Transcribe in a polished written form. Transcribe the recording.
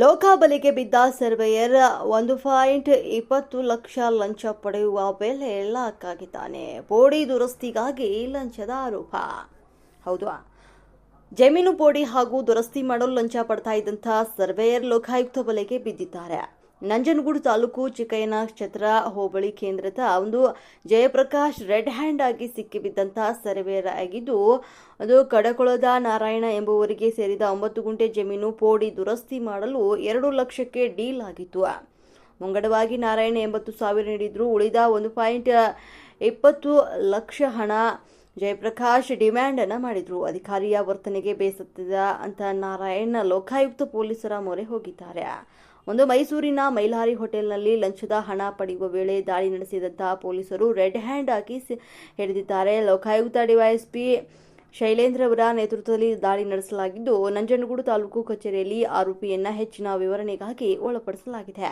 ಲೋಕಾಬಲಿಗೆ ಬಿದ್ದ ಸರ್ವೇಯರ್ 1.20 ಲಕ್ಷ ಲಂಚ ಪಡೆಯುವ ವೇಳೆ ಲಾಕ್ ಆಗಿದ್ದಾನೆ. ಪೋಡಿ ದುರಸ್ತಿಗಾಗಿ ಲಂಚದ ಆರೋಪ. ಹೌದು, ಜಮೀನು ಪೋಡಿ ಹಾಗೂ ದುರಸ್ತಿ ಮಾಡಲು ಲಂಚ ಪಡ್ತಾ ಇದ್ದಂತಹ ಸರ್ವೇಯರ್ ಲೋಕಾಯುಕ್ತ ಬಲೆಗೆ ಬಿದ್ದಿದ್ದಾರೆ. ನಂಜನಗೂಡು ತಾಲೂಕು ಚಿಕ್ಕಯ್ಯನ ಕ್ಷೇತ್ರ ಹೋಬಳಿ ಕೇಂದ್ರದ ಒಂದು ಜಯಪ್ರಕಾಶ್ ರೆಡ್ ಹ್ಯಾಂಡ್ ಆಗಿ ಸಿಕ್ಕಿಬಿದ್ದಂತಹ ಸರ್ವೇಯರ್ ಆಗಿದ್ದು, ಅದು ಕಡಕೊಳದ ನಾರಾಯಣ ಎಂಬುವರಿಗೆ ಸೇರಿದ 9 ಗುಂಟೆ ಜಮೀನು ಪೋಡಿ ದುರಸ್ತಿ ಮಾಡಲು 2 ಲಕ್ಷಕ್ಕೆ ಡೀಲ್ ಆಗಿತ್ತು. ಮುಂಗಡವಾಗಿ ನಾರಾಯಣ 80,000 ನೀಡಿದ್ರು. ಉಳಿದ 1.20 ಲಕ್ಷ ಹಣ ಜಯಪ್ರಕಾಶ್ ಡಿಮ್ಯಾಂಡ್ ಅನ್ನ ಮಾಡಿದ್ರು. ಅಧಿಕಾರಿಯ ವರ್ತನೆಗೆ ಬೇಸತ್ತಿದ ಅಂತ ನಾರಾಯಣ್ ಲೋಕಾಯುಕ್ತ ಪೊಲೀಸರ ಮೊರೆ ಹೋಗಿದ್ದಾರೆ. ಮೈಸೂರಿನ ಮೈಲಾರಿ ಹೋಟೆಲ್ನಲ್ಲಿ ಲಂಚದ ಹಣ ಪಡೆಯುವ ವೇಳೆ ದಾಳಿ ನಡೆಸಿದಂತಹ ಪೊಲೀಸರು ರೆಡ್ ಹ್ಯಾಂಡ್ ಆಗಿ ಹಿಡಿದಿದ್ದಾರೆ. ಲೋಕಾಯುಕ್ತ ಡಿವೈಎಸ್ಪಿ ಶೈಲೇಂದ್ರ ಅವರ ನೇತೃತ್ವದಲ್ಲಿ ದಾಳಿ ನಡೆಸಲಾಗಿದ್ದು, ನಂಜನಗೂಡು ತಾಲೂಕು ಕಚೇರಿಯಲ್ಲಿ ಆರೋಪಿಯನ್ನ ಹೆಚ್ಚಿನ ವಿವರಣೆಗಾಗಿ ಒಳಪಡಿಸಲಾಗಿದೆ.